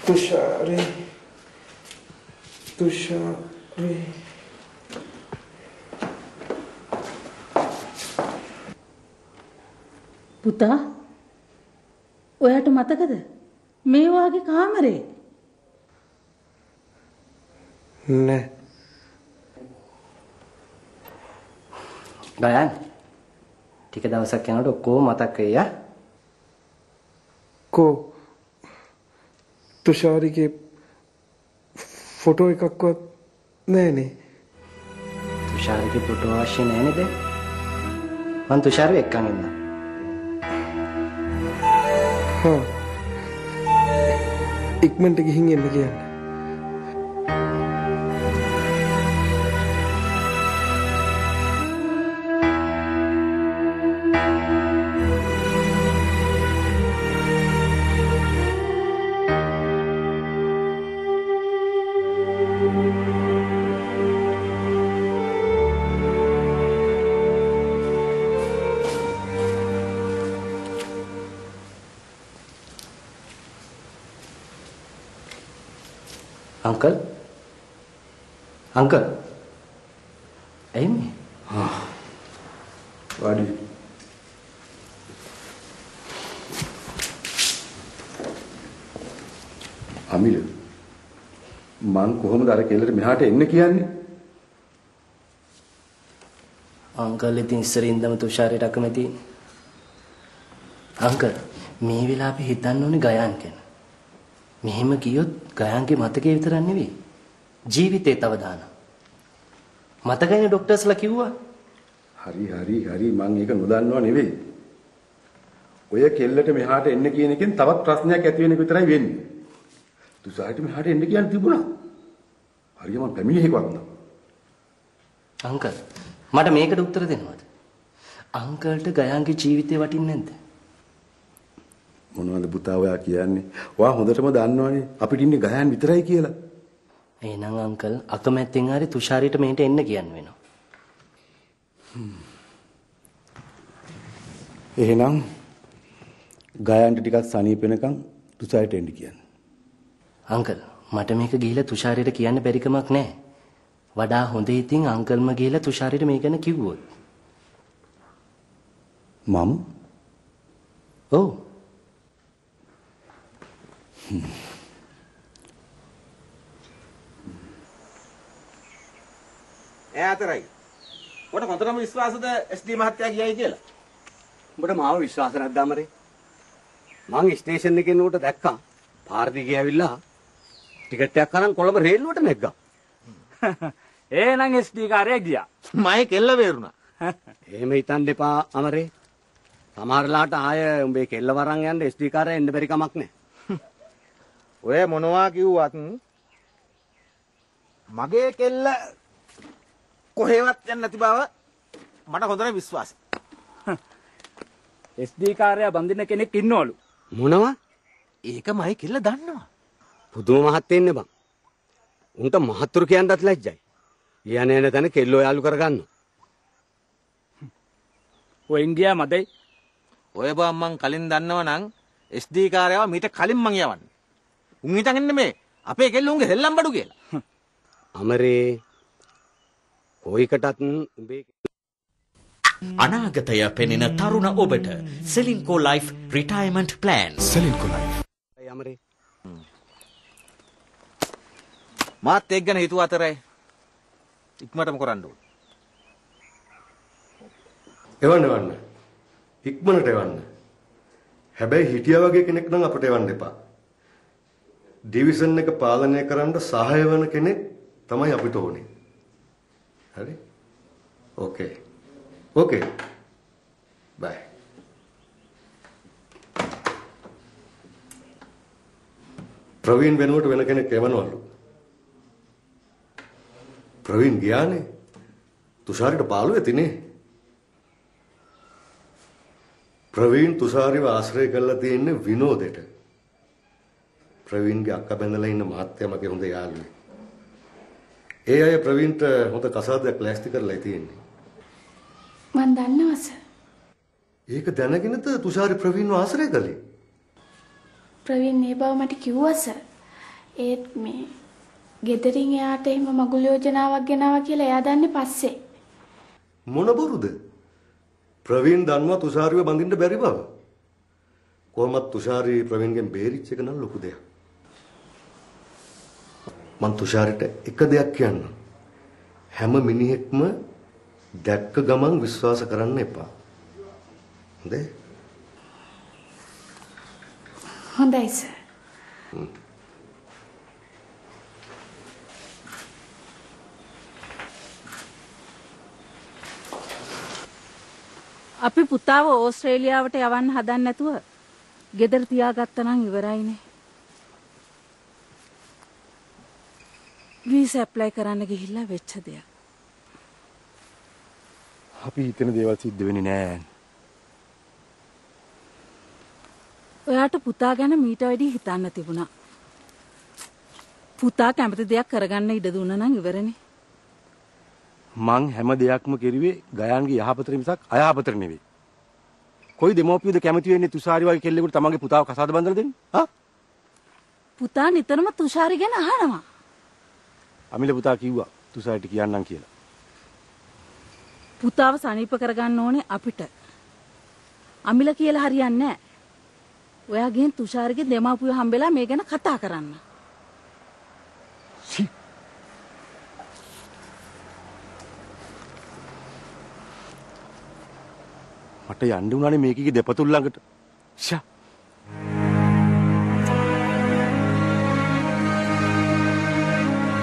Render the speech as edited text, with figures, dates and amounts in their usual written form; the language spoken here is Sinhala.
තුෂාරි පුතා ඔයාට මතකද මේ වාගේ කාමරේ නෑ ගයන් ටික දවසක් යනකොට ඔක්කොම මතක් වෙයි යා කෝ තුෂාරිගේ ෆොටෝ එකක්වත් නෑනේ තුෂාරිගේ ෆොටෝ අවශ්‍ය නෑ නේද මං තුෂාරිව එක්කන් ඉන්නම් ඉක්මනට ගිහින් එන්න කියන්න अंकल ඇයි මේ වාඩි අමිල මං කොහොමද අර කෙල්ලට මෙහාට එන්න කියන්නේ අංකල් ඉතින් ඉස්සර ඉඳන්ම තුෂාරයට අකමැති අංකල් මේ වෙලාවේ හිතන්න ඕනේ ගයන් ගැන මෙහෙම කියොත් ගයන්ගේ මතකේ විතරක් නෙවෙයි ජීවිතේ තව දානවා මතකයිනේ ડોක්ටර්ස්ලා කිව්වා හරි මං ඒක නොදන්නව නෙවෙයි ඔය කෙල්ලට මෙහාට එන්න කියන එකෙන් තවත් ප්‍රශ්නයක් ඇති වෙන එක විතරයි වෙන්නේ තුෂාරිට මෙහාට එන්න කියන්න තිබුණා හරියම පැමිණියෙක්වත් නෑ අංකල් මට මේකට උත්තර දෙන්නවද අංකල්ට ගයන්ගේ ජීවිතේ වටින්නේ නැද්ද මොනවද පුතා ඔයා කියන්නේ ඔයා හොඳටම දන්නවනේ අපිට ඉන්නේ ගයන් විතරයි කියලා එහෙනම් අංකල් අකමැත්තෙන් හරි තුෂාරිට මෙහෙට එන්න කියන්න වෙනවා. එහෙනම් ගයන්ට ටිකක් සනීප වෙනකන් තුෂාරිට එන්න කියන්න. අංකල් මට මේක ගිහිල්ලා තුෂාරිට කියන්න බැරි කමක් නැහැ. වඩා හොඳ ඉතින් අංකල්ම ගිහිල්ලා තුෂාරිට මේ ගැන කිව්වොත්. මම? ඔව්. ඈතරයි. ඔබට හොඳටම විශ්වාසද SD මහත්තයා කියයි කියලා? උඹට මාව විශ්වාස නැද්ද අමරේ? මං ස්ටේෂන් එකේ නෝට දැක්කා. පාර දිගේ ඇවිල්ලා ටිකට් එකක් අරන් කොළඹ රේල්ලුවට නැග්ගා. එහෙනම් SD කාර්යය ගියා. මයි කෙල්ල වේරුණා. එහෙම හිතන්න එපා අමරේ. සමහරලාට ආය උඹේ කෙල්ල වරන් යන්න SD කාර්යය එන්න බැරි කමක් නැහැ. ඔය මොනවා කිව්වත් මගේ කෙල්ල කොහෙවත් යන්නේ නැති බව මට හොඳට විශ්වාසයි. SD කාර්යය බඳින කෙනෙක් ඉන්නවලු. මොනවා? ඒකමයි කෙල්ල දන්නවා. පුදුම මහත්තයෙක් නේ බං. උන්ට මහත්තුරු කියන්නත් ලැජ්ජයි. යන්නේ නැ තැන කෙල්ලෝ යාළු කරගන්නවා. ඔය ඉන්දියා මදයි. ඔය බම් මං කලින් දන්නව නම් SD කාර්යව මීට කලින් මං යවන්නේ. උන් හිතන් ඉන්නේ මේ අපේ කෙල්ල උන්ගේ සෙල්ලම් බඩු කියලා. අමරේ කොයිකටත් උඹේ අනාගතය පෙනෙන තරුණ ඔබට Ceylinco life retirement plan Ceylinco life අමරේ මාත් එක් ගැන හිතුව අතරේ ඉක්මනටම කරන්න ඕන. එවන්න ඉක්මනට එවන්න. හැබැයි හිටියා වගේ කෙනෙක් නම් අපිට එවන්න එපා. ඩිවිෂන් එක පාලනය කරන්න සහාය වෙන කෙනෙක් තමයි අපිට ඕනේ. හරි? ඕකේ. බයි. ප්‍රවීන් වෙනුවට වෙන කෙනෙක් එවනවලු. ප්‍රවීන් ගියානේ. තුෂාරිට පාළු ඇතිනේ. ප්‍රවීන් තුෂාරිව ආශ්‍රය කරලා තියෙන්නේ විනෝදෙට. ප්‍රවීන්ගේ අක්කා බැඳලා ඉන්න මහත්තයා මගේ හොඳ යාළුවෙක්. ඒ අය ප්‍රවීන්ට හොඳ කසාදයක් ලෑස්ති කරලා තියෙන්නේ. මන් දන්නවා සර්. ඒක දැනගෙනද තුෂාරි ප්‍රවීන්ව ආශ්‍රය කළේ? ප්‍රවීන් මේ බව මට කිව්වා සර්. ඒත් මේ ගෙදරින් එයාට එහෙම මගුල් යෝජනාවක් ගෙනාවා කියලා එයා දන්නේ පස්සේ. මොන බොරුද? ප්‍රවීන් දන්නවා තුෂාරිව බඳින්න බැරි බව. කොහොමත් තුෂාරි ප්‍රවීන්ගෙන් බේරිච්ච එක නම් ලොකු දෙයක්. මං තුෂාරිට එක දෙයක් කියන්නම්. හැම මිනිහෙක්ම දැක්ක ගමන් විශ්වාස කරන්න එපා. හොඳයි? හොඳයි සර්. අපි පුතාව ඕස්ට්‍රේලියාවට යවන්න හදන්නේ නැතුව ගෙදර තියාගත්තා නම් ඉවරයිනේ. වීසා ඇප්ලයි කරන්න ගිහිල්ලා වෙච්ච දෙයක්. අපි හිතන දේවල් සිද්ධ වෙන්නේ නෑ. ඔයාට පුතා ගැන මීට වැඩි හිතන්න තිබුණා. පුතා කැමති දෙයක් කරගන්න ඉඩ දුන්නා නම් ඉවරනේ. මං හැම දෙයක්ම කෙරුවේ ගයාන්ගේ යහපතට මිසක් අයහපතට නෙවෙයි. කොයි දෙමෝපියද කැමති වෙන්නේ තුෂාරි වගේ කෙල්ලෙකුට තමන්ගේ පුතාව කසාද බඳලා දෙන්න? හා? පුතා නිතරම තුෂාරි ගැන අහනවා. අමිල පුතා කිව්වා තුෂාරිට කියන්නම් කියලා. පුතාව සනීප කරගන්න ඕනේ අපිට. අමිල කියලා හරියන්නේ නැහැ. ඔයාගෙන් තුෂාරිගේ දෙමාපියෝ හම්බෙලා මේ ගැන කතා කරන්න. මට යන්න උනානේ මේකගේ දෙපතුල් ළඟට. ෂා